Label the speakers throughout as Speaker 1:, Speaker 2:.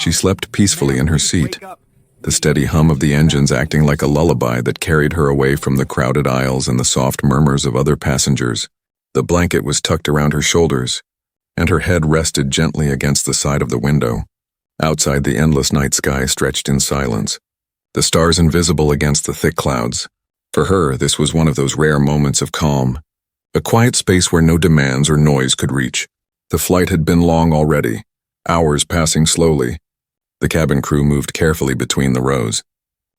Speaker 1: She slept peacefully in her seat, the steady hum of the engines acting like a lullaby that carried her away from the crowded aisles and the soft murmurs of other passengers. The blanket was tucked around her shoulders, and her head rested gently against the side of the window. Outside, the endless night sky stretched in silence, the stars invisible against the thick clouds. For her, this was one of those rare moments of calm, a quiet space where no demands or noise could reach. The flight had been long already, hours passing slowly. The cabin crew moved carefully between the rows,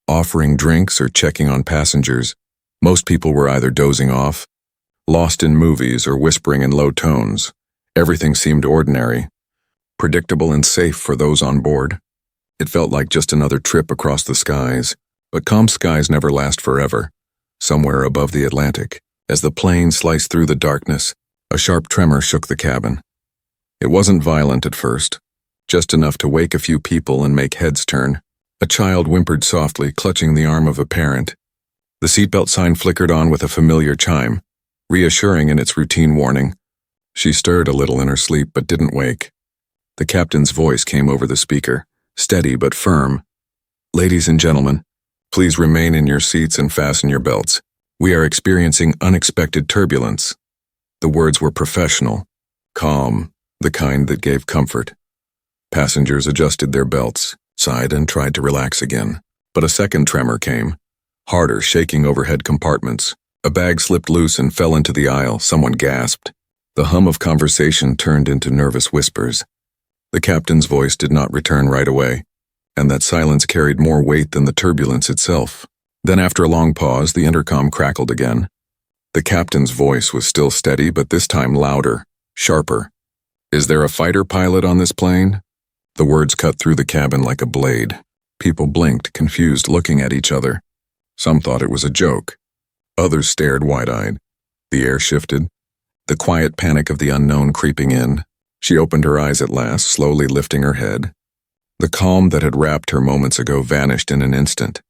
Speaker 1: offering drinks or checking on passengers. Most people were either dozing off, lost in movies, or whispering in low tones. Everything seemed ordinary, predictable and safe for those on board. It felt like just another trip across the skies, but calm skies never last forever. Somewhere above the Atlantic, as the plane sliced through the darkness, a sharp tremor shook the cabin. It wasn't violent at first, just enough to wake a few people and make heads turn. A child whimpered softly, clutching the arm of a parent. The seatbelt sign flickered on with a familiar chime, reassuring in its routine warning. She stirred a little in her sleep but didn't wake. The captain's voice came over the speaker, steady but firm. "Ladies and gentlemen, please remain in your seats and fasten your belts. We are experiencing unexpected turbulence." The words were professional, calm, the kind that gave comfort. Passengers adjusted their belts, sighed, and tried to relax again. But a second tremor came, harder, shaking overhead compartments. A bag slipped loose and fell into the aisle. Someone gasped. The hum of conversation turned into nervous whispers. The captain's voice did not return right away, and that silence carried more weight than the turbulence itself. Then, after a long pause, the intercom crackled again. The captain's voice was still steady, but this time louder, sharper. "Is there a fighter pilot on this plane?" The words cut through the cabin like a blade. People blinked, confused, looking at each other. Some thought it was a joke. Others stared wide-eyed. The air shifted, the quiet panic of the unknown creeping in. She opened her eyes at last, slowly lifting her head. The calm that had wrapped her moments ago vanished in an instant.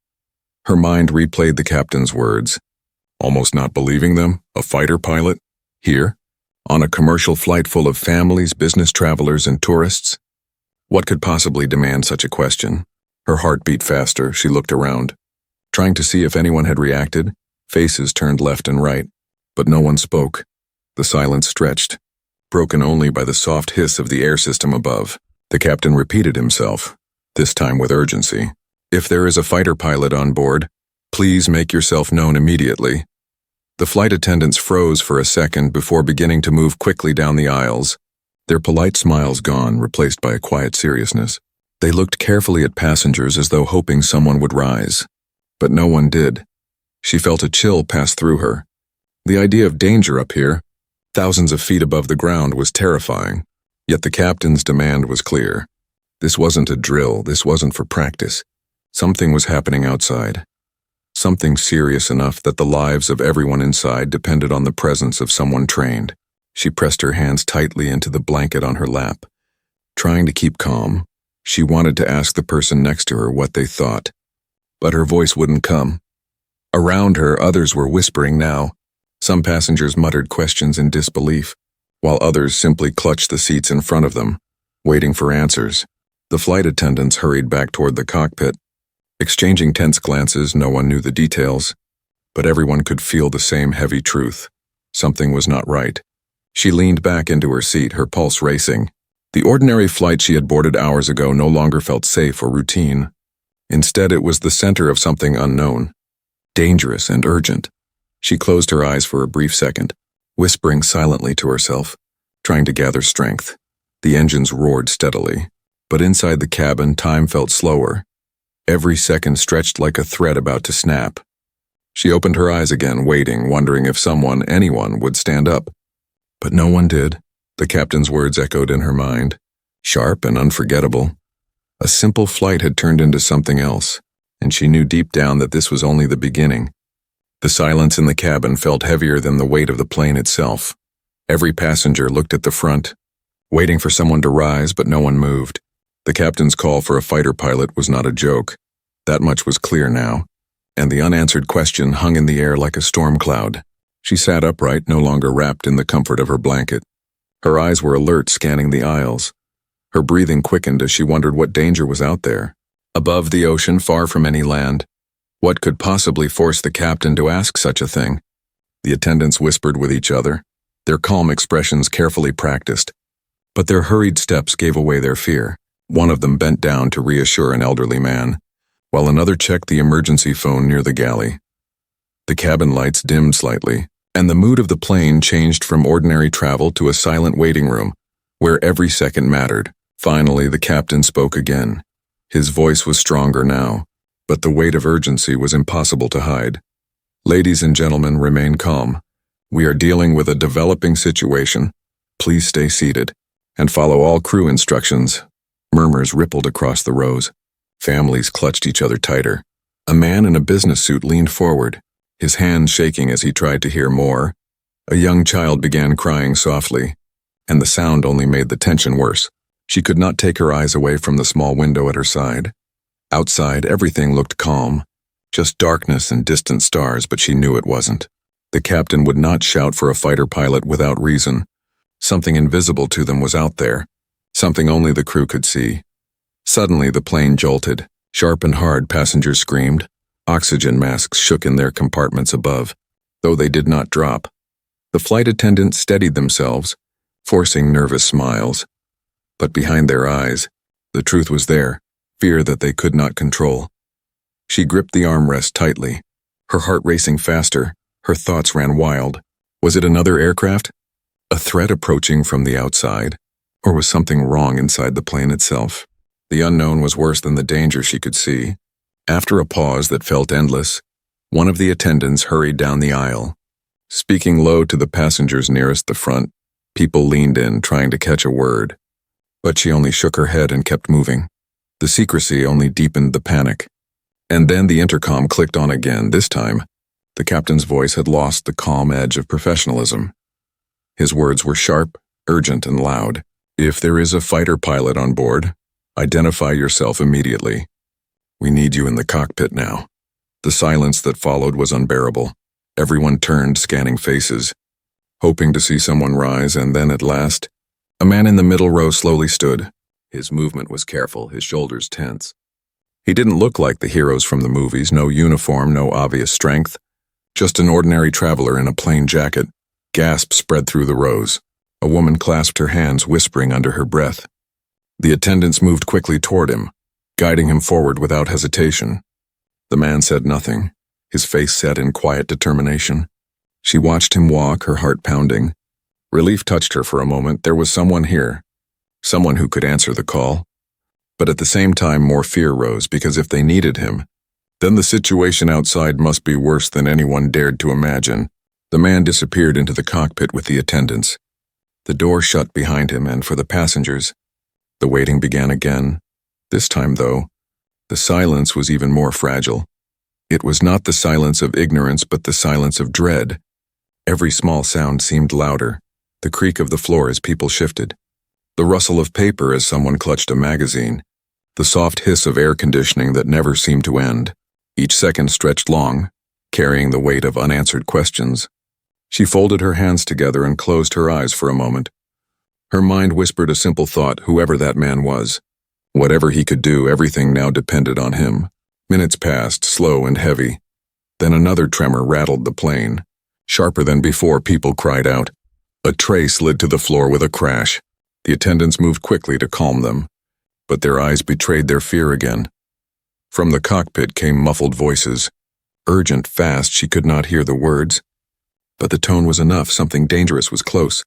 Speaker 1: Her mind replayed the captain's words, almost not believing them. A fighter pilot? Here? On a commercial flight full of families, business travelers, and tourists? What could possibly demand such a question? Her heart beat faster. She looked around, trying to see if anyone had reacted. Faces turned left and right, but no one spoke. The silence stretched, broken only by the soft hiss of the air system above. The captain repeated himself, this time with urgency. "If there is a fighter pilot on board, please make yourself known immediately." The flight attendants froze for a second before beginning to move quickly down the aisles, their polite smiles gone, replaced by a quiet seriousness. They looked carefully at passengers as though hoping someone would rise. But no one did. She felt a chill pass through her. The idea of danger up here, thousands of feet above the ground, was terrifying. Yet the captain's demand was clear. This wasn't a drill, this wasn't for practice. Something was happening outside. Something serious enough that the lives of everyone inside depended on the presence of someone trained. She pressed her hands tightly into the blanket on her lap. Trying to keep calm, she wanted to ask the person next to her what they thought. But her voice wouldn't come. Around her, others were whispering now. Some passengers muttered questions in disbelief, while others simply clutched the seats in front of them, waiting for answers. The flight attendants hurried back toward the cockpit, exchanging tense glances. No one knew the details, but everyone could feel the same heavy truth. Something was not right. She leaned back into her seat, her pulse racing. The ordinary flight she had boarded hours ago no longer felt safe or routine. Instead, it was the center of something unknown, dangerous and urgent. She closed her eyes for a brief second, whispering silently to herself, trying to gather strength. The engines roared steadily, but inside the cabin, time felt slower. Every second stretched like a thread about to snap. She opened her eyes again, waiting, wondering if someone, anyone, would stand up. But no one did. The captain's words echoed in her mind, sharp and unforgettable. A simple flight had turned into something else, and she knew deep down that this was only the beginning. The silence in the cabin felt heavier than the weight of the plane itself. Every passenger looked at the front, waiting for someone to rise, but no one moved. The captain's call for a fighter pilot was not a joke. That much was clear now, and the unanswered question hung in the air like a storm cloud. She sat upright, no longer wrapped in the comfort of her blanket. Her eyes were alert, scanning the aisles. Her breathing quickened as she wondered what danger was out there. Above the ocean, far from any land. What could possibly force the captain to ask such a thing? The attendants whispered with each other, their calm expressions carefully practiced. But their hurried steps gave away their fear. One of them bent down to reassure an elderly man, while another checked the emergency phone near the galley. The cabin lights dimmed slightly, and the mood of the plane changed from ordinary travel to a silent waiting room, where every second mattered. Finally, the captain spoke again. His voice was stronger now, but the weight of urgency was impossible to hide. Ladies and gentlemen, remain calm. We are dealing with a developing situation. Please stay seated and follow all crew instructions. Murmurs rippled across the rows. Families clutched each other tighter. A man in a business suit leaned forward, his hands shaking as he tried to hear more. A young child began crying softly, and the sound only made the tension worse. She could not take her eyes away from the small window at her side. Outside, everything looked calm, just darkness and distant stars, but she knew it wasn't. The captain would not shout for a fighter pilot without reason. Something invisible to them was out there, something only the crew could see. Suddenly, the plane jolted. Sharp and hard, passengers screamed. Oxygen masks shook in their compartments above, though they did not drop. The flight attendants steadied themselves, forcing nervous smiles. But behind their eyes, the truth was there, fear that they could not control. She gripped the armrest tightly, her heart racing faster, her thoughts ran wild. Was it another aircraft? A threat approaching from the outside? Or was something wrong inside the plane itself? The unknown was worse than the danger she could see. After a pause that felt endless, one of the attendants hurried down the aisle. Speaking low to the passengers nearest the front, people leaned in, trying to catch a word. But she only shook her head and kept moving. The secrecy only deepened the panic. And then the intercom clicked on again. This time, the captain's voice had lost the calm edge of professionalism. His words were sharp, urgent, and loud. If there is a fighter pilot on board, identify yourself immediately. We need you in the cockpit now. The silence that followed was unbearable. Everyone turned, scanning faces, hoping to see someone rise, and then at last, a man in the middle row slowly stood. His movement was careful, his shoulders tense. He didn't look like the heroes from the movies, no uniform, no obvious strength. Just an ordinary traveler in a plain jacket. Gasps spread through the rows. A woman clasped her hands, whispering under her breath. The attendants moved quickly toward him, guiding him forward without hesitation. The man said nothing, his face set in quiet determination. She watched him walk, her heart pounding. Relief touched her for a moment. There was someone here, someone who could answer the call. But at the same time, more fear rose, because if they needed him, then the situation outside must be worse than anyone dared to imagine. The man disappeared into the cockpit with the attendants. The door shut behind him, and for the passengers, the waiting began again. This time, though, the silence was even more fragile. It was not the silence of ignorance, but the silence of dread. Every small sound seemed louder, the creak of the floor as people shifted, the rustle of paper as someone clutched a magazine, the soft hiss of air conditioning that never seemed to end. Each second stretched long, carrying the weight of unanswered questions. She folded her hands together and closed her eyes for a moment. Her mind whispered a simple thought: whoever that man was, whatever he could do, everything now depended on him. Minutes passed, slow and heavy. Then another tremor rattled the plane. Sharper than before, people cried out. A tray slid to the floor with a crash. The attendants moved quickly to calm them, but their eyes betrayed their fear again. From the cockpit came muffled voices. Urgent, fast, she could not hear the words. But the tone was enough. Something dangerous was close,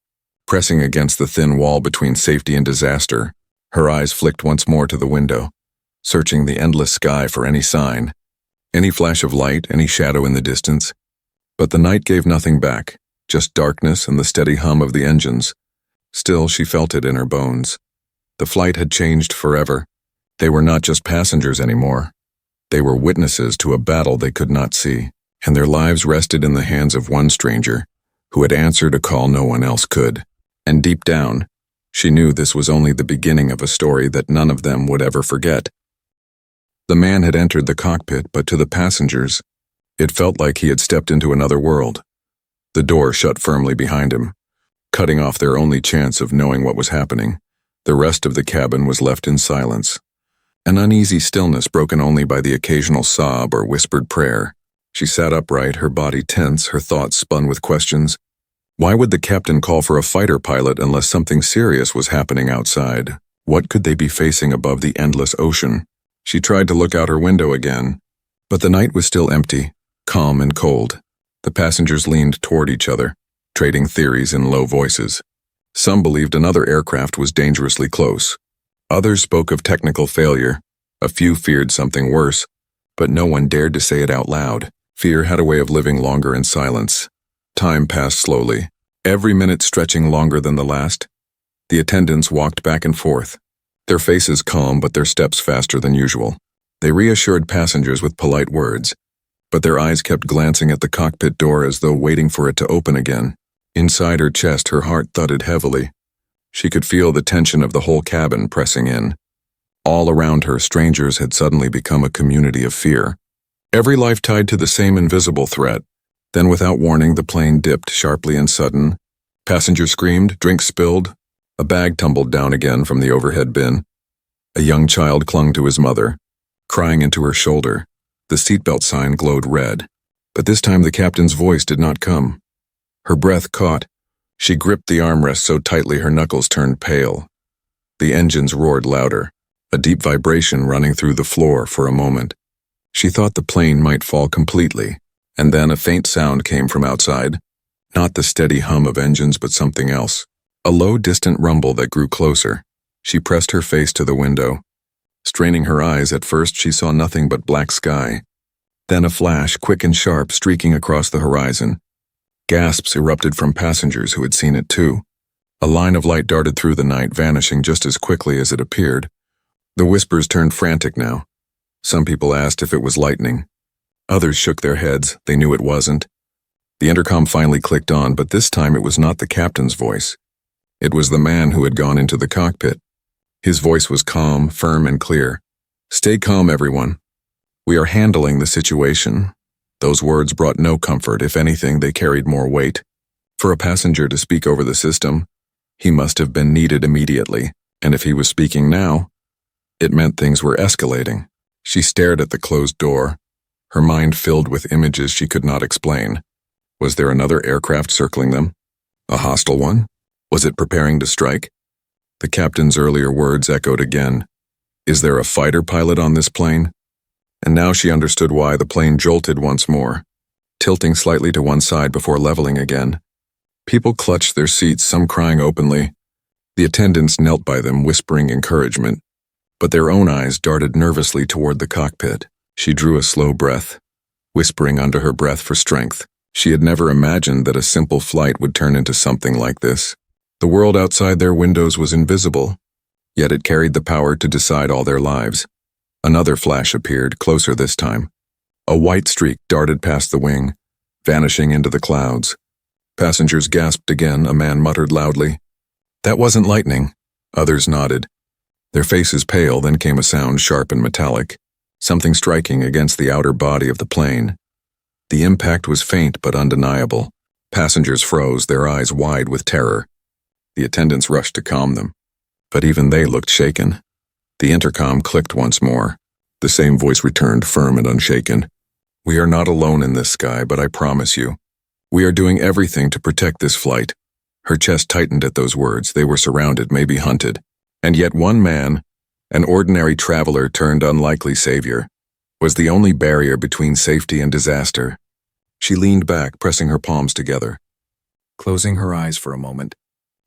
Speaker 1: pressing against the thin wall between safety and disaster. Her eyes flicked once more to the window, searching the endless sky for any sign, any flash of light, any shadow in the distance. But the night gave nothing back, just darkness and the steady hum of the engines. Still, she felt it in her bones. The flight had changed forever. They were not just passengers anymore. They were witnesses to a battle they could not see, and their lives rested in the hands of one stranger who had answered a call no one else could. And deep down, she knew this was only the beginning of a story that none of them would ever forget. The man had entered the cockpit, but to the passengers, it felt like he had stepped into another world. The door shut firmly behind him, cutting off their only chance of knowing what was happening. The rest of the cabin was left in silence. An uneasy stillness broken only by the occasional sob or whispered prayer. She sat upright, her body tense, her thoughts spun with questions. Why would the captain call for a fighter pilot unless something serious was happening outside? What could they be facing above the endless ocean? She tried to look out her window again, but the night was still empty, calm and cold. The passengers leaned toward each other, trading theories in low voices. Some believed another aircraft was dangerously close. Others spoke of technical failure. A few feared something worse, but no one dared to say it out loud. Fear had a way of living longer in silence. Time passed slowly, every minute stretching longer than the last. The attendants walked back and forth, their faces calm but their steps faster than usual. They reassured passengers with polite words, but their eyes kept glancing at the cockpit door as though waiting for it to open again. Inside her chest, her heart thudded heavily. She could feel the tension of the whole cabin pressing in. All around her, strangers had suddenly become a community of fear. Every life tied to the same invisible threat. Then without warning, the plane dipped sharply and sudden. Passengers screamed, drinks spilled. A bag tumbled down again from the overhead bin. A young child clung to his mother, crying into her shoulder. The seatbelt sign glowed red. But this time the captain's voice did not come. Her breath caught. She gripped the armrest so tightly her knuckles turned pale. The engines roared louder, a deep vibration running through the floor for a moment. She thought the plane might fall completely, and then a faint sound came from outside. Not the steady hum of engines, but something else. A low, distant rumble that grew closer. She pressed her face to the window. Straining her eyes, at first she saw nothing but black sky. Then a flash, quick and sharp, streaking across the horizon. Gasps erupted from passengers who had seen it too. A line of light darted through the night, vanishing just as quickly as it appeared. The whispers turned frantic now. Some people asked if it was lightning. Others shook their heads. They knew it wasn't. The intercom finally clicked on, but this time it was not the captain's voice. It was the man who had gone into the cockpit. His voice was calm, firm, and clear. "Stay calm, everyone. We are handling the situation." Those words brought no comfort. If anything, they carried more weight. For a passenger to speak over the system, he must have been needed immediately, and if he was speaking now, it meant things were escalating. She stared at the closed door, her mind filled with images she could not explain. Was there another aircraft circling them? A hostile one? Was it preparing to strike? The captain's earlier words echoed again. Is there a fighter pilot on this plane? And now she understood why the plane jolted once more, tilting slightly to one side before leveling again. People clutched their seats, some crying openly. The attendants knelt by them, whispering encouragement, but their own eyes darted nervously toward the cockpit. She drew a slow breath, whispering under her breath for strength. She had never imagined that a simple flight would turn into something like this. The world outside their windows was invisible, yet it carried the power to decide all their lives. Another flash appeared, closer this time. A white streak darted past the wing, vanishing into the clouds. Passengers gasped again. A man muttered loudly, "That wasn't lightning." Others nodded. Their faces pale, then came a sound sharp and metallic, something striking against the outer body of the plane. The impact was faint but undeniable. Passengers froze, their eyes wide with terror. The attendants rushed to calm them, but even they looked shaken. The intercom clicked once more. The same voice returned, firm and unshaken. "We are not alone in this sky, but I promise you, we are doing everything to protect this flight." Her chest tightened at those words. They were surrounded, maybe hunted. And yet one man, an ordinary traveler turned unlikely savior, was the only barrier between safety and disaster. She leaned back, pressing her palms together, closing her eyes for a moment.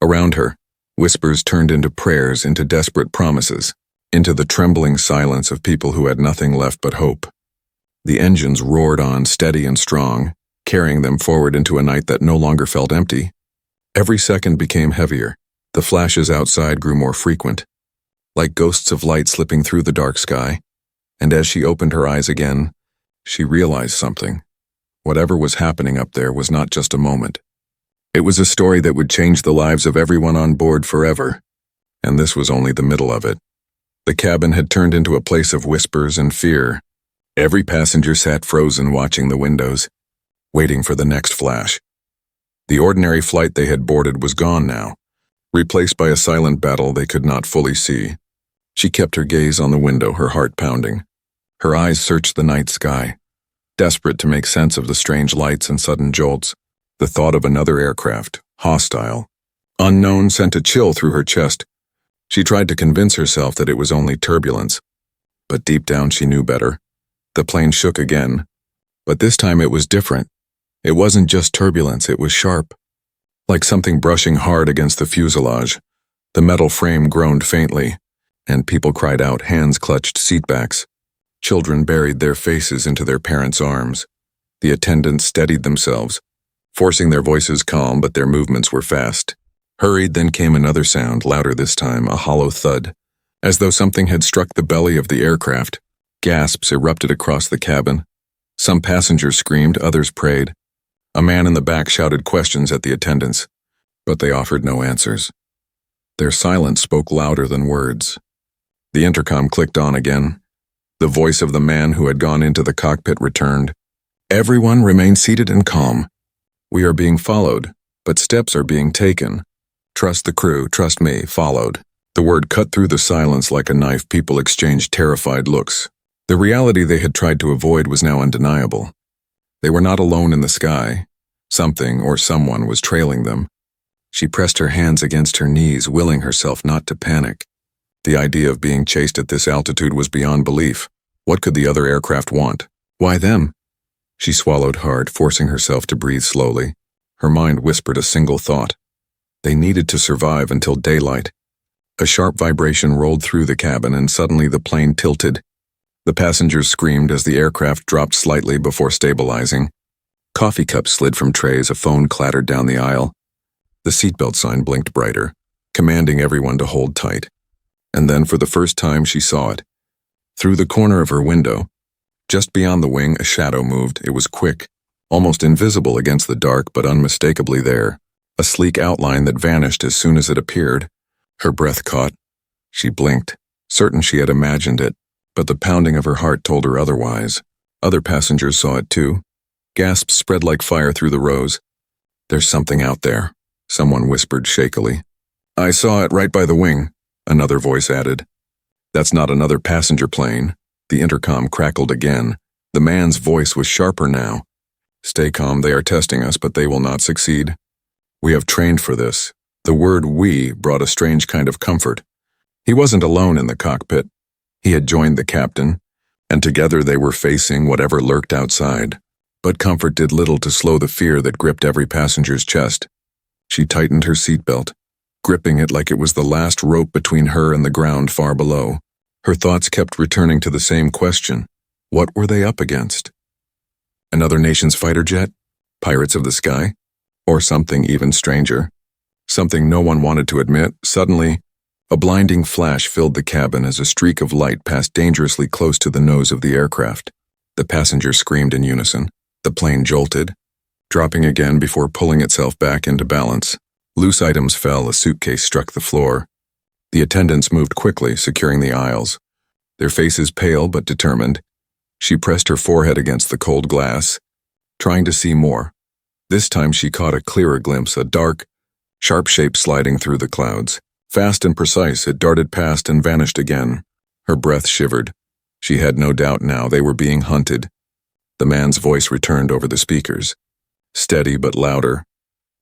Speaker 1: Around her, whispers turned into prayers, into desperate promises, into the trembling silence of people who had nothing left but hope. The engines roared on, steady and strong, carrying them forward into a night that no longer felt empty. Every second became heavier. The flashes outside grew more frequent, like ghosts of light slipping through the dark sky. And as she opened her eyes again, she realized something. Whatever was happening up there was not just a moment. It was a story that would change the lives of everyone on board forever. And this was only the middle of it. The cabin had turned into a place of whispers and fear. Every passenger sat frozen, watching the windows, waiting for the next flash. The ordinary flight they had boarded was gone now, replaced by a silent battle they could not fully see. She kept her gaze on the window, her heart pounding. Her eyes searched the night sky, desperate to make sense of the strange lights and sudden jolts. The thought of another aircraft, hostile, unknown, sent a chill through her chest. She tried to convince herself that it was only turbulence, but deep down she knew better. The plane shook again, but this time it was different. It wasn't just turbulence, it was sharp, like something brushing hard against the fuselage. The metal frame groaned faintly, and people cried out, hands clutched seatbacks. Children buried their faces into their parents' arms. The attendants steadied themselves, forcing their voices calm, but their movements were fast. Hurried, then came another sound, louder this time, a hollow thud, as though something had struck the belly of the aircraft. Gasps erupted across the cabin. Some passengers screamed, others prayed. A man in the back shouted questions at the attendants, but they offered no answers. Their silence spoke louder than words. The intercom clicked on again. The voice of the man who had gone into the cockpit returned. Everyone remain seated and calm. We are being followed, but steps are being taken. Trust the crew, trust me, followed. The word cut through the silence like a knife. People exchanged terrified looks. The reality they had tried to avoid was now undeniable. They were not alone in the sky. Something or someone was trailing them. She pressed her hands against her knees, willing herself not to panic. The idea of being chased at this altitude was beyond belief. What could the other aircraft want? Why them? She swallowed hard, forcing herself to breathe slowly. Her mind whispered a single thought. They needed to survive until daylight. A sharp vibration rolled through the cabin, and suddenly the plane tilted. The passengers screamed as the aircraft dropped slightly before stabilizing. Coffee cups slid from trays, a phone clattered down the aisle. The seatbelt sign blinked brighter, commanding everyone to hold tight. And then, for the first time, she saw it. Through the corner of her window, just beyond the wing, a shadow moved. It was quick, almost invisible against the dark, but unmistakably there. A sleek outline that vanished as soon as it appeared. Her breath caught. She blinked, certain she had imagined it, but the pounding of her heart told her otherwise. Other passengers saw it too. Gasps spread like fire through the rows. There's something out there, someone whispered shakily. I saw it right by the wing, another voice added. That's not another passenger plane. The intercom crackled again. The man's voice was sharper now. Stay calm, they are testing us, but they will not succeed. We have trained for this. The word we brought a strange kind of comfort. He wasn't alone in the cockpit. He had joined the captain, and together they were facing whatever lurked outside. But comfort did little to slow the fear that gripped every passenger's chest. She tightened her seatbelt, gripping it like it was the last rope between her and the ground far below. Her thoughts kept returning to the same question. What were they up against? Another nation's fighter jet? Pirates of the sky? Or something even stranger? Something no one wanted to admit. Suddenly, a blinding flash filled the cabin as a streak of light passed dangerously close to the nose of the aircraft. The passengers screamed in unison. The plane jolted, dropping again before pulling itself back into balance. Loose items fell, a suitcase struck the floor. The attendants moved quickly, securing the aisles. Their faces pale but determined. She pressed her forehead against the cold glass, trying to see more. This time she caught a clearer glimpse, a dark, sharp shape sliding through the clouds. Fast and precise, it darted past and vanished again. Her breath shivered. She had no doubt now they were being hunted. The man's voice returned over the speakers, steady but louder.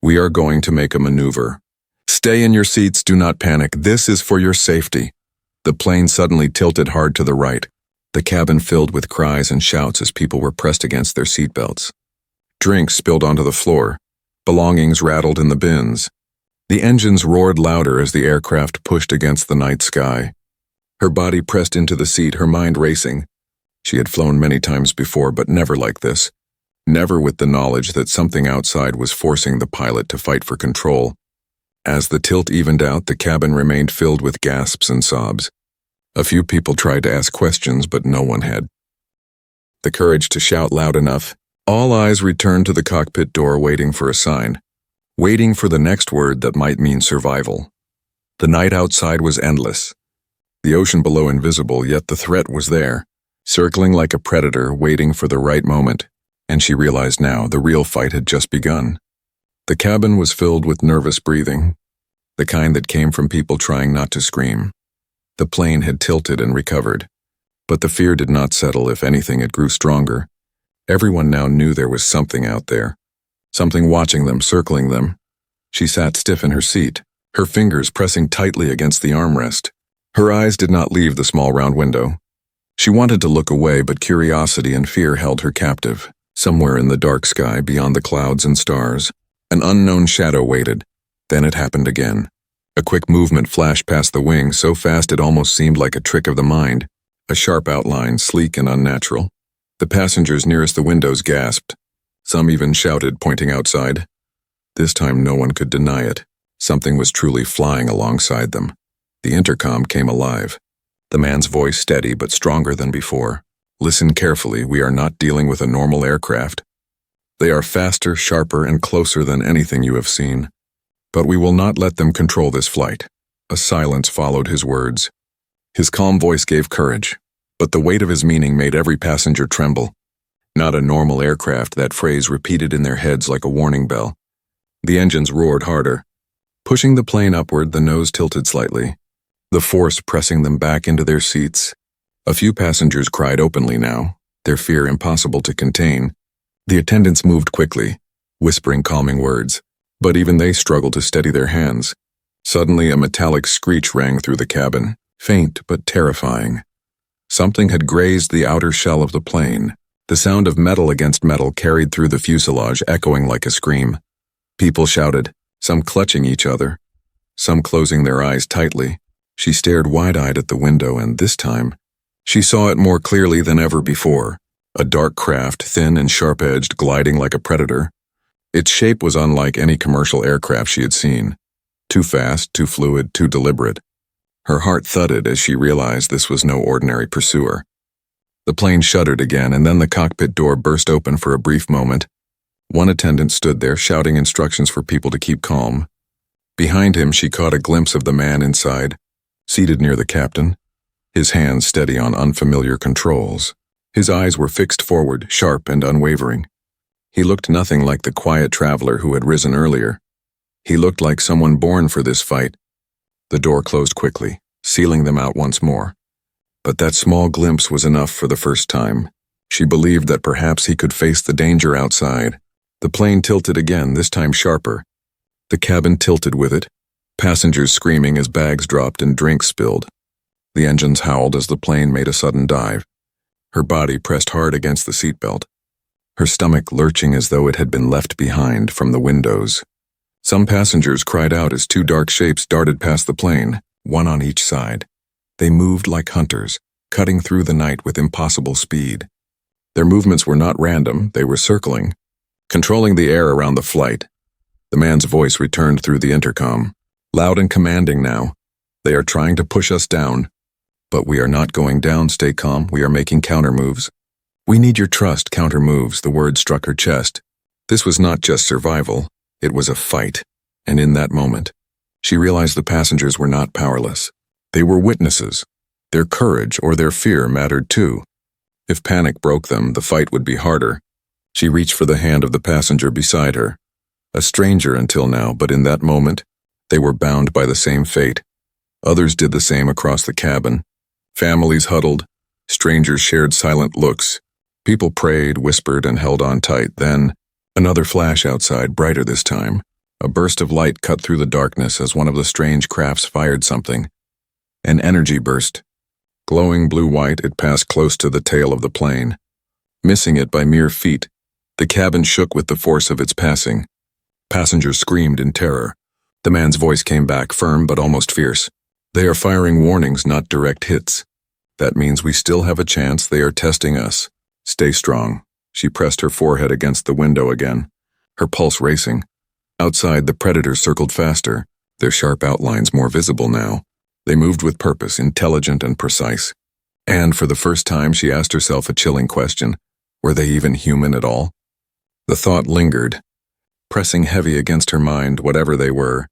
Speaker 1: We are going to make a maneuver. Stay in your seats, do not panic. This is for your safety. The plane suddenly tilted hard to the right. The cabin filled with cries and shouts as people were pressed against their seatbelts. Drinks spilled onto the floor. Belongings rattled in the bins. The engines roared louder as the aircraft pushed against the night sky. Her body pressed into the seat, her mind racing. She had flown many times before, but never like this. Never with the knowledge that something outside was forcing the pilot to fight for control. As the tilt evened out, the cabin remained filled with gasps and sobs. A few people tried to ask questions, but no one had the courage to shout loud enough. All eyes returned to the cockpit door, waiting for a sign, waiting for the next word that might mean survival. The night outside was endless. The ocean below invisible, yet the threat was there, circling like a predator, waiting for the right moment. And she realized now the real fight had just begun. The cabin was filled with nervous breathing. the kind that came from people trying not to scream. The plane had tilted and recovered, but the fear did not settle. If anything, it grew stronger. Everyone now knew there was something out there, something watching them, circling them. She sat stiff in her seat, her fingers pressing tightly against the armrest. Her eyes did not leave the small round window. She wanted to look away, but curiosity and fear held her captive. Somewhere in the dark sky, beyond the clouds and stars, an unknown shadow waited. Then it happened again. A quick movement flashed past the wing, so fast it almost seemed like a trick of the mind. A sharp outline, sleek and unnatural. The passengers nearest the windows gasped. Some even shouted, pointing outside. This time no one could deny it. Something was truly flying alongside them. The intercom came alive. The man's voice steady but stronger than before. Listen carefully, we are not dealing with a normal aircraft. They are faster, sharper, and closer than anything you have seen. But we will not let them control this flight. A silence followed his words. His calm voice gave courage, but the weight of his meaning made every passenger tremble. Not a normal aircraft, that phrase repeated in their heads like a warning bell. The engines roared harder. Pushing the plane upward, the nose tilted slightly, the force pressing them back into their seats. A few passengers cried openly now, their fear impossible to contain. The attendants moved quickly, whispering calming words, but even they struggled to steady their hands. Suddenly, a metallic screech rang through the cabin, faint but terrifying. Something had grazed the outer shell of the plane. The sound of metal against metal carried through the fuselage, echoing like a scream. People shouted, some clutching each other, some closing their eyes tightly. She stared wide-eyed at the window, and this time, she saw it more clearly than ever before. A dark craft, thin and sharp-edged, gliding like a predator. Its shape was unlike any commercial aircraft she had seen. Too fast, too fluid, too deliberate. Her heart thudded as she realized this was no ordinary pursuer. The plane shuddered again, and then the cockpit door burst open for a brief moment. One attendant stood there, shouting instructions for people to keep calm. Behind him, she caught a glimpse of the man inside, seated near the captain, his hands steady on unfamiliar controls. His eyes were fixed forward, sharp and unwavering. He looked nothing like the quiet traveler who had risen earlier. He looked like someone born for this fight. The door closed quickly, sealing them out once more. But that small glimpse was enough for the first time. She believed that perhaps he could face the danger outside. The plane tilted again, this time sharper. The cabin tilted with it, passengers screaming as bags dropped and drinks spilled. The engines howled as the plane made a sudden dive. Her body pressed hard against the seatbelt, her stomach lurching as though it had been left behind from the windows. Some passengers cried out as two dark shapes darted past the plane, one on each side. They moved like hunters, cutting through the night with impossible speed. Their movements were not random, they were circling, controlling the air around the flight. The man's voice returned through the intercom, loud and commanding now. They are trying to push us down. But we are not going down, stay calm, we are making counter moves. We need your trust, counter moves, the word struck her chest. This was not just survival, it was a fight. And in that moment, she realized the passengers were not powerless. They were witnesses. Their courage or their fear mattered too. If panic broke them, the fight would be harder. She reached for the hand of the passenger beside her. A stranger until now, but in that moment, they were bound by the same fate. Others did the same across the cabin. Families huddled. Strangers shared silent looks. People prayed, whispered, and held on tight. Then, another flash outside, brighter this time. A burst of light cut through the darkness as one of the strange crafts fired something. An energy burst. Glowing blue-white, it passed close to the tail of the plane. Missing it by mere feet, the cabin shook with the force of its passing. Passengers screamed in terror. The man's voice came back, firm but almost fierce. They are firing warnings, not direct hits. That means we still have a chance. They are testing us. Stay strong. She pressed her forehead against the window again, her pulse racing. Outside, the predators circled faster, their sharp outlines more visible now. They moved with purpose, intelligent and precise. And for the first time, she asked herself a chilling question. Were they even human at all? The thought lingered, pressing heavy against her mind, whatever they were.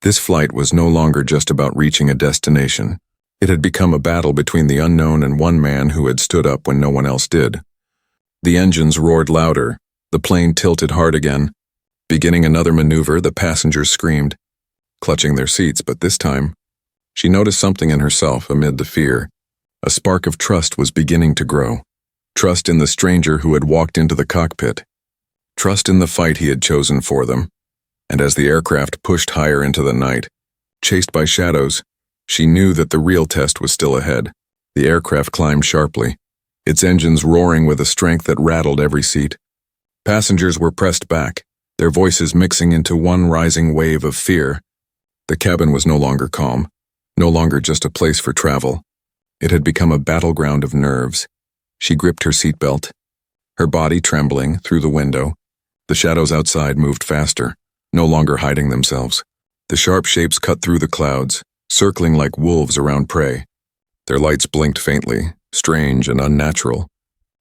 Speaker 1: This flight was no longer just about reaching a destination. It had become a battle between the unknown and one man who had stood up when no one else did. The engines roared louder. The plane tilted hard again. Beginning another maneuver, the passengers screamed. clutching their seats, but this time, she noticed something in herself amid the fear. A spark of trust was beginning to grow. Trust in the stranger who had walked into the cockpit. Trust in the fight he had chosen for them. And as the aircraft pushed higher into the night, chased by shadows, she knew that the real test was still ahead. The aircraft climbed sharply, its engines roaring with a strength that rattled every seat. Passengers were pressed back, their voices mixing into one rising wave of fear. The cabin was no longer calm, no longer just a place for travel. It had become a battleground of nerves. She gripped her seatbelt, her body trembling through the window. The shadows outside moved faster, no longer hiding themselves. The sharp shapes cut through the clouds, circling like wolves around prey. Their lights blinked faintly, strange and unnatural,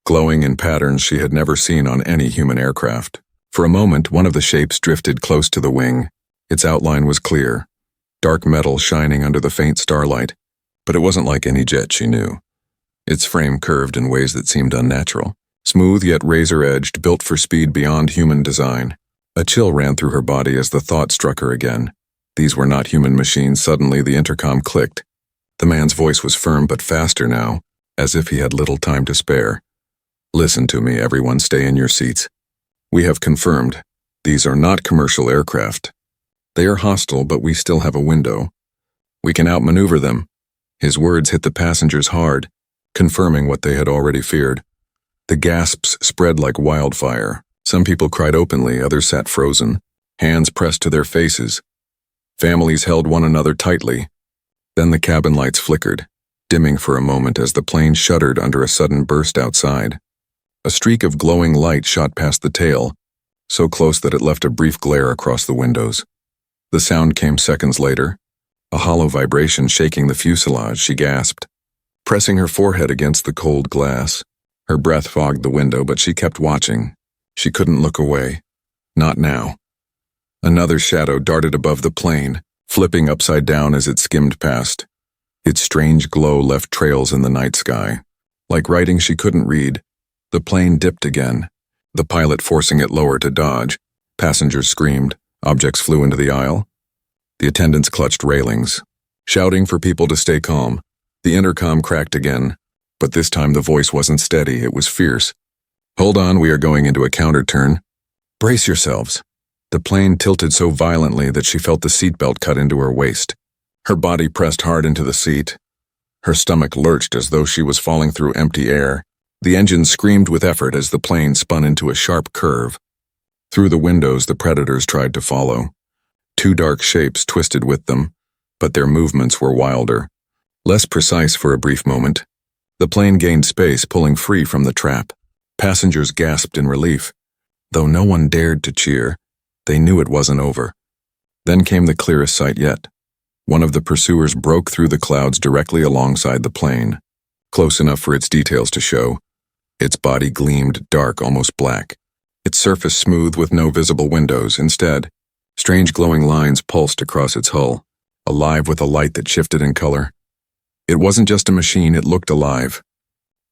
Speaker 1: glowing in patterns she had never seen on any human aircraft. For a moment, one of the shapes drifted close to the wing. Its outline was clear, dark metal shining under the faint starlight, but it wasn't like any jet she knew. Its frame curved in ways that seemed unnatural, smooth yet razor-edged, built for speed beyond human design. A chill ran through her body as the thought struck her again. These were not human machines. Suddenly, the intercom clicked. The man's voice was firm but faster now, as if he had little time to spare. "Listen to me, everyone. Stay in your seats. We have confirmed. These are not commercial aircraft. They are hostile, but we still have a window. We can outmaneuver them." His words hit the passengers hard, confirming what they had already feared. The gasps spread like wildfire. Some people cried openly, others sat frozen, hands pressed to their faces. Families held one another tightly. Then the cabin lights flickered, dimming for a moment as the plane shuddered under a sudden burst outside. A streak of glowing light shot past the tail, so close that it left a brief glare across the windows. The sound came seconds later, a hollow vibration shaking the fuselage. She gasped, pressing her forehead against the cold glass. Her breath fogged the window, but she kept watching. She couldn't look away. Not now. Another shadow darted above the plane, flipping upside down as it skimmed past. Its strange glow left trails in the night sky. Like writing she couldn't read, the plane dipped again, the pilot forcing it lower to dodge. Passengers screamed. Objects flew into the aisle. The attendants clutched railings, shouting for people to stay calm. The intercom cracked again, but this time the voice wasn't steady, it was fierce. "Hold on, we are going into a counter-turn. Brace yourselves." The plane tilted so violently that she felt the seatbelt cut into her waist. Her body pressed hard into the seat. Her stomach lurched as though she was falling through empty air. The engine screamed with effort as the plane spun into a sharp curve. Through the windows, the predators tried to follow. Two dark shapes twisted with them, but their movements were wilder, less precise for a brief moment. The plane gained space, pulling free from the trap. Passengers gasped in relief. Though no one dared to cheer, they knew it wasn't over. Then came the clearest sight yet. One of the pursuers broke through the clouds directly alongside the plane, close enough for its details to show. Its body gleamed dark, almost black. Its surface smooth with no visible windows. Instead, strange glowing lines pulsed across its hull, alive with a light that shifted in color. It wasn't just a machine, it looked alive.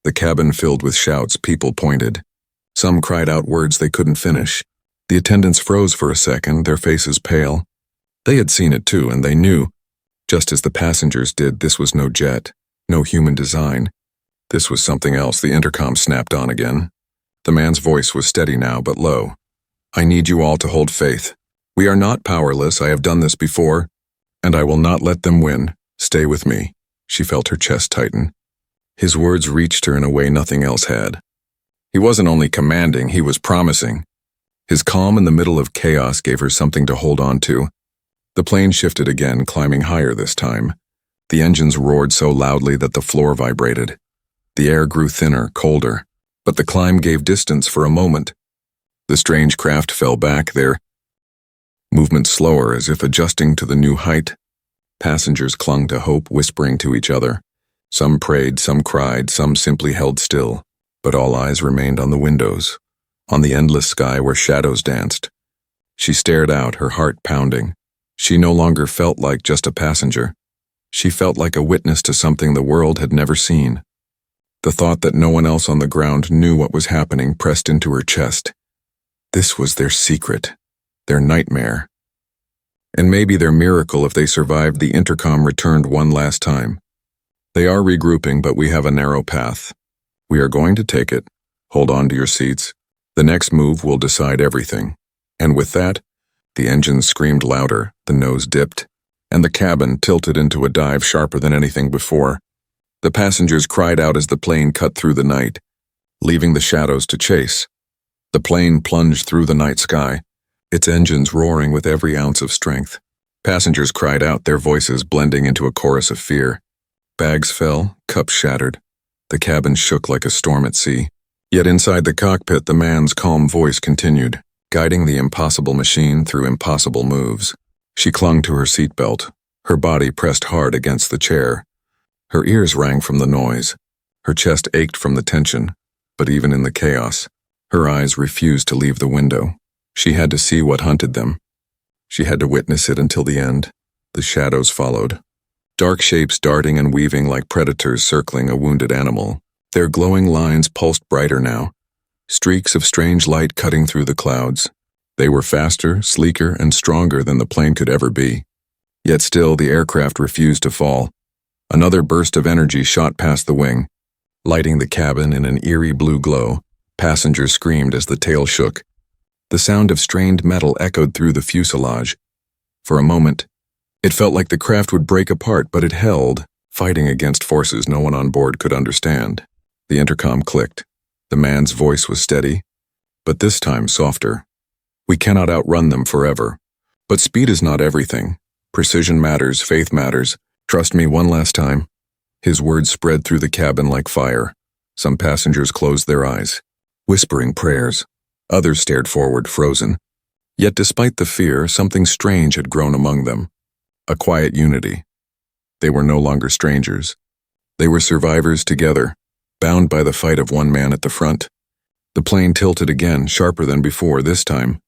Speaker 1: The cabin filled with shouts, people pointed. Some cried out words they couldn't finish. The attendants froze for a second, their faces pale. They had seen it too, and they knew, just as the passengers did, this was no jet, no human design. This was something else. The intercom snapped on again. The man's voice was steady now, but low. "I need you all to hold faith. We are not powerless, I have done this before, and I will not let them win. Stay with me." She felt her chest tighten. His words reached her in a way nothing else had. He wasn't only commanding, he was promising. His calm in the middle of chaos gave her something to hold on to. The plane shifted again, climbing higher this time. The engines roared so loudly that the floor vibrated. The air grew thinner, colder, but the climb gave distance for a moment. The strange craft fell back, their movement slower as if adjusting to the new height. Passengers clung to hope, whispering to each other. Some prayed, some cried, some simply held still, but all eyes remained on the windows, on the endless sky where shadows danced. She stared out, her heart pounding. She no longer felt like just a passenger. She felt like a witness to something the world had never seen. The thought that no one else on the ground knew what was happening pressed into her chest. This was their secret, their nightmare. And maybe their miracle if they survived. The intercom returned one last time. They are regrouping, but we have a narrow path. We are going to take it. Hold on to your seats. The next move will decide everything. And with that, the engine screamed louder, the nose dipped, and the cabin tilted into a dive sharper than anything before. The passengers cried out as the plane cut through the night, leaving the shadows to chase. The plane plunged through the night sky, its engines roaring with every ounce of strength. Passengers cried out, their voices blending into a chorus of fear. Bags fell, cups shattered. The cabin shook like a storm at sea. Yet inside the cockpit, the man's calm voice continued, guiding the impossible machine through impossible moves. She clung to her seatbelt, her body pressed hard against the chair. Her ears rang from the noise. Her chest ached from the tension, but even in the chaos, her eyes refused to leave the window. She had to see what hunted them. She had to witness it until the end. The shadows followed. Dark shapes darting and weaving like predators circling a wounded animal. Their glowing lines pulsed brighter now, streaks of strange light cutting through the clouds. They were faster, sleeker, and stronger than the plane could ever be. Yet still, the aircraft refused to fall. Another burst of energy shot past the wing, lighting the cabin in an eerie blue glow. Passengers screamed as the tail shook. The sound of strained metal echoed through the fuselage. For a moment, it felt like the craft would break apart, but it held, fighting against forces no one on board could understand. The intercom clicked. The man's voice was steady, but this time softer. We cannot outrun them forever. But speed is not everything. Precision matters, faith matters. Trust me one last time. His words spread through the cabin like fire. Some passengers closed their eyes, whispering prayers. Others stared forward, frozen. Yet despite the fear, something strange had grown among them. A quiet unity. They were no longer strangers. They were survivors together, bound by the fight of one man at the front. The plane tilted again, sharper than before this time.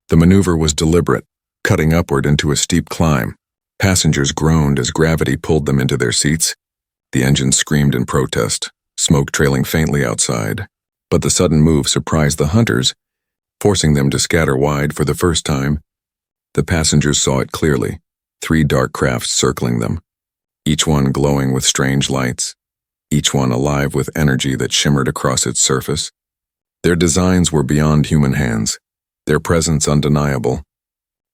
Speaker 1: The maneuver was deliberate, cutting upward into a steep climb. Passengers groaned as gravity pulled them into their seats. The engine screamed in protest, smoke trailing faintly outside. But the sudden move surprised the hunters, forcing them to scatter wide for the first time. The passengers saw it clearly, 3 dark crafts circling them, each one glowing with strange lights, each one alive with energy that shimmered across its surface. Their designs were beyond human hands, their presence undeniable.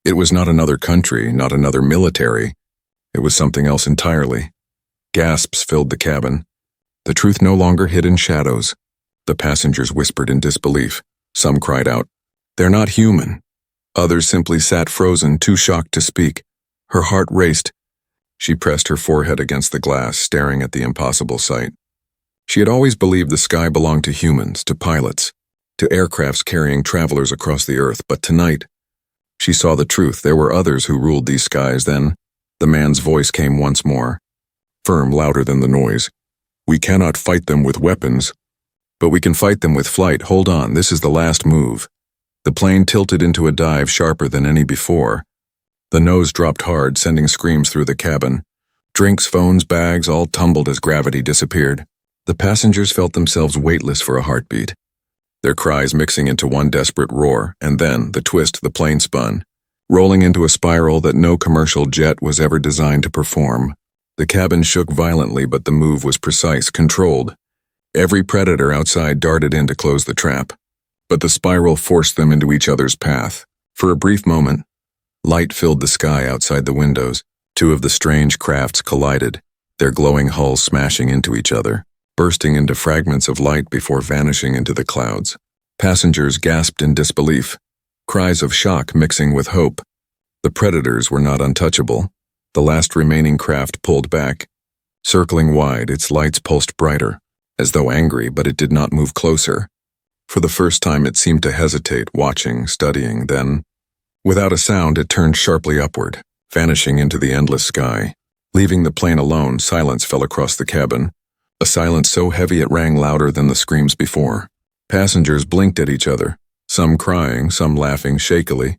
Speaker 1: It was not another country, not another military. It was something else entirely. Gasps filled the cabin. The truth no longer hid in shadows. The passengers whispered in disbelief. Some cried out, "They're not human." Others simply sat frozen, too shocked to speak. Her heart raced. She pressed her forehead against the glass, staring at the impossible sight. She had always believed the sky belonged to humans, to pilots, to aircrafts carrying travelers across the earth, but tonight, she saw the truth. There were others who ruled these skies. Then, the man's voice came once more, firm, louder than the noise. "We cannot fight them with weapons, but we can fight them with flight. Hold on, this is the last move." The plane tilted into a dive sharper than any before. The nose dropped hard, sending screams through the cabin. Drinks, phones, bags, all tumbled as gravity disappeared. The passengers felt themselves weightless for a heartbeat, their cries mixing into one desperate roar, and then, the twist, the plane spun, rolling into a spiral that no commercial jet was ever designed to perform. The cabin shook violently, but the move was precise, controlled. Every predator outside darted in to close the trap, but the spiral forced them into each other's path. For a brief moment, light filled the sky outside the windows. 2 of the strange crafts collided, their glowing hulls smashing into each other, bursting into fragments of light before vanishing into the clouds. Passengers gasped in disbelief, cries of shock mixing with hope. The predators were not untouchable. The last remaining craft pulled back. Circling wide, its lights pulsed brighter, as though angry, but it did not move closer. For the first time it seemed to hesitate, watching, studying, then, without a sound, it turned sharply upward, vanishing into the endless sky. Leaving the plane alone, silence fell across the cabin, a silence so heavy it rang louder than the screams before. Passengers blinked at each other, some crying, some laughing shakily.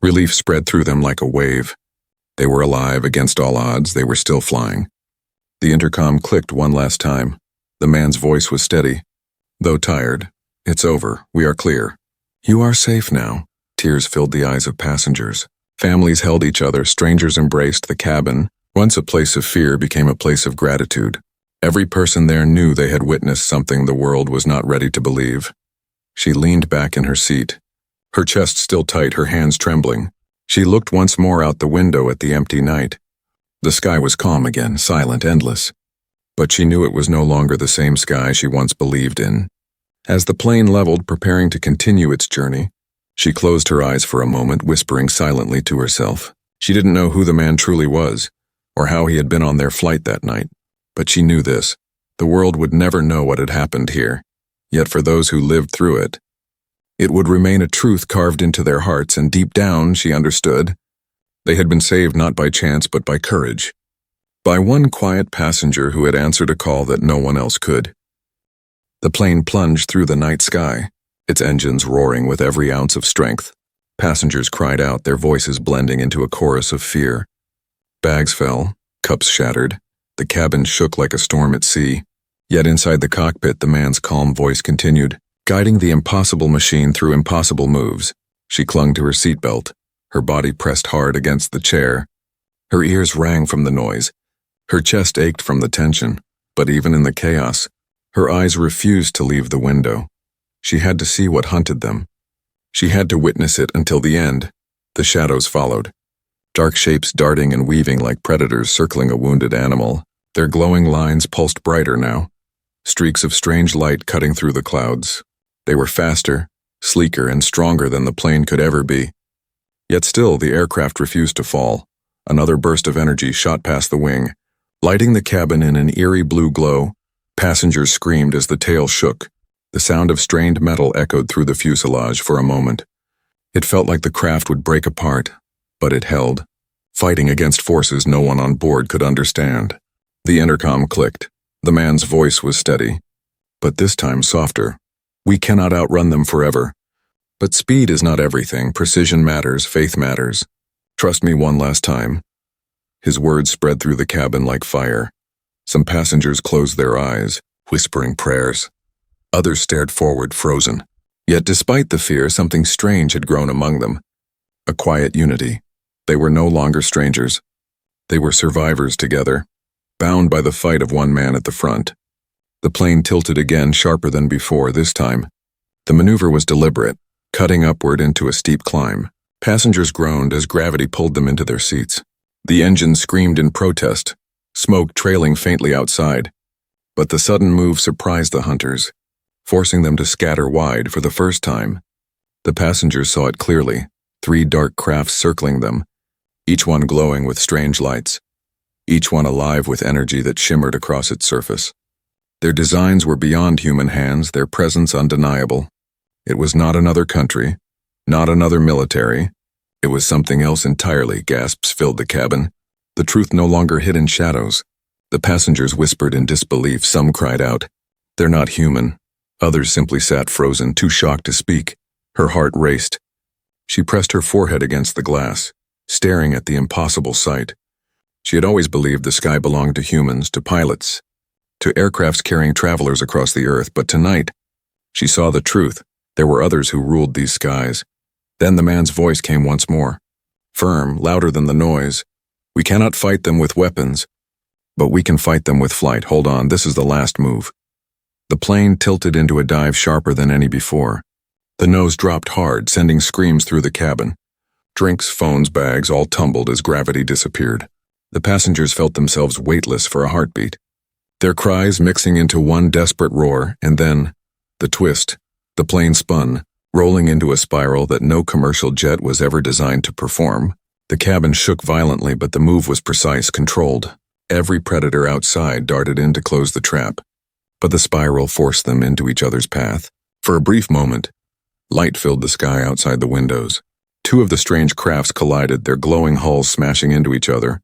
Speaker 1: Relief spread through them like a wave. They were alive against all odds. They were still flying. The intercom clicked one last time. The man's voice was steady. "Though tired, it's over. We are clear. You are safe now." Tears filled the eyes of passengers. Families held each other, strangers embraced. The cabin, once a place of fear, became a place of gratitude. Every person there knew they had witnessed something the world was not ready to believe. She leaned back in her seat, her chest still tight, her hands trembling. She looked once more out the window at the empty night. The sky was calm again, silent, endless. But she knew it was no longer the same sky she once believed in. As the plane leveled, preparing to continue its journey, she closed her eyes for a moment, whispering silently to herself. She didn't know who the man truly was, or how he had been on their flight that night. But she knew this: the world would never know what had happened here. Yet for those who lived through it, it would remain a truth carved into their hearts, and deep down, she understood, they had been saved not by chance but by courage. By one quiet passenger who had answered a call that no one else could. The plane plunged through the night sky, its engines roaring with every ounce of strength. Passengers cried out, their voices blending into a chorus of fear. Bags fell, cups shattered, the cabin shook like a storm at sea. Yet inside the cockpit, the man's calm voice continued, guiding the impossible machine through impossible moves. She clung to her seatbelt, her body pressed hard against the chair. Her ears rang from the noise. Her chest ached from the tension, but even in the chaos, her eyes refused to leave the window. She had to see what hunted them. She had to witness it until the end. The shadows followed. Dark shapes darting and weaving like predators circling a wounded animal. Their glowing lines pulsed brighter now. Streaks of strange light cutting through the clouds. They were faster, sleeker, and stronger than the plane could ever be. Yet still, the aircraft refused to fall. Another burst of energy shot past the wing, lighting the cabin in an eerie blue glow. Passengers screamed as the tail shook. The sound of strained metal echoed through the fuselage for a moment. It felt like the craft would break apart, but it held, fighting against forces no one on board could understand. The intercom clicked. The man's voice was steady, but this time softer. We cannot outrun them forever. But speed is not everything. Precision matters, faith matters. Trust me one last time. His words spread through the cabin like fire. Some passengers closed their eyes, whispering prayers. Others stared forward, frozen. Yet despite the fear, something strange had grown among them. A quiet unity. They were no longer strangers. They were survivors together, bound by the fight of one man at the front. The plane tilted again, sharper than before this time. The maneuver was deliberate, cutting upward into a steep climb. Passengers groaned as gravity pulled them into their seats. The engine screamed in protest, smoke trailing faintly outside. But the sudden move surprised the hunters, forcing them to scatter wide for the first time. The passengers saw it clearly, 3 dark crafts circling them, each one glowing with strange lights. Each one alive with energy that shimmered across its surface. Their designs were beyond human hands, their presence undeniable. It was not another country, not another military. It was something else entirely. Gasps filled the cabin. The truth no longer hid in shadows. The passengers whispered in disbelief. Some cried out, "They're not human." Others simply sat frozen, too shocked to speak. Her heart raced. She pressed her forehead against the glass, staring at the impossible sight. She had always believed the sky belonged to humans, to pilots, to aircrafts carrying travelers across the earth, but tonight, she saw the truth. There were others who ruled these skies. Then the man's voice came once more, firm, louder than the noise. "We cannot fight them with weapons, but we can fight them with flight. Hold on, this is the last move." The plane tilted into a dive sharper than any before. The nose dropped hard, sending screams through the cabin. Drinks, phones, bags all tumbled as gravity disappeared. The passengers felt themselves weightless for a heartbeat, their cries mixing into one desperate roar, and then, the twist. The plane spun, rolling into a spiral that no commercial jet was ever designed to perform. The cabin shook violently, but the move was precise, controlled. Every predator outside darted in to close the trap, but the spiral forced them into each other's path. For a brief moment, light filled the sky outside the windows. 2 of the strange crafts collided, their glowing hulls smashing into each other,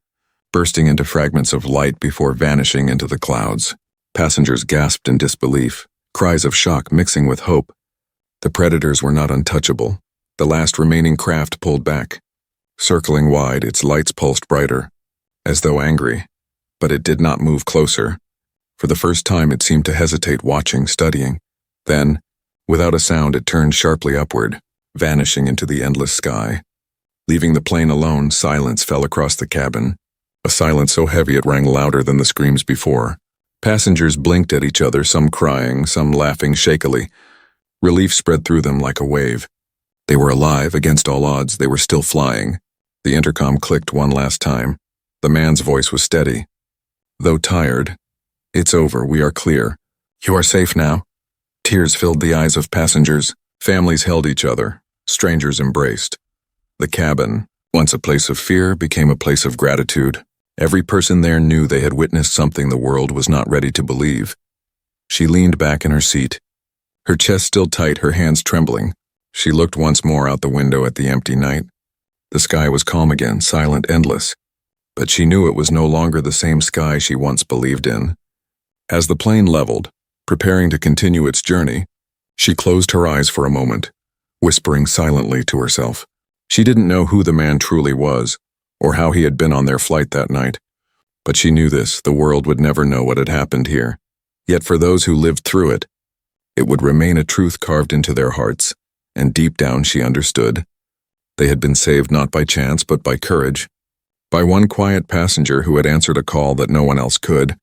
Speaker 1: bursting into fragments of light before vanishing into the clouds. Passengers gasped in disbelief, cries of shock mixing with hope. The predators were not untouchable. The last remaining craft pulled back. Circling wide, its lights pulsed brighter, as though angry, but it did not move closer. For the first time it seemed to hesitate, watching, studying. Then, without a sound, it turned sharply upward, vanishing into the endless sky. Leaving the plane alone, silence fell across the cabin, a silence so heavy it rang louder than the screams before. Passengers blinked at each other, some crying, some laughing shakily. Relief spread through them like a wave. They were alive, against all odds, they were still flying. The intercom clicked one last time. The man's voice was steady. Though tired, "It's over, we are clear. You are safe now." Tears filled the eyes of passengers. Families held each other. Strangers embraced. The cabin, once a place of fear, became a place of gratitude. Every person there knew they had witnessed something the world was not ready to believe. She leaned back in her seat, her chest still tight, her hands trembling. She looked once more out the window at the empty night. The sky was calm again, silent, endless. But she knew it was no longer the same sky she once believed in. As the plane leveled, preparing to continue its journey, she closed her eyes for a moment, whispering silently to herself. She didn't know who the man truly was, or how he had been on their flight that night. But she knew this, the world would never know what had happened here. Yet for those who lived through it, it would remain a truth carved into their hearts, and deep down she understood. They had been saved not by chance, but by courage. By one quiet passenger who had answered a call that no one else could.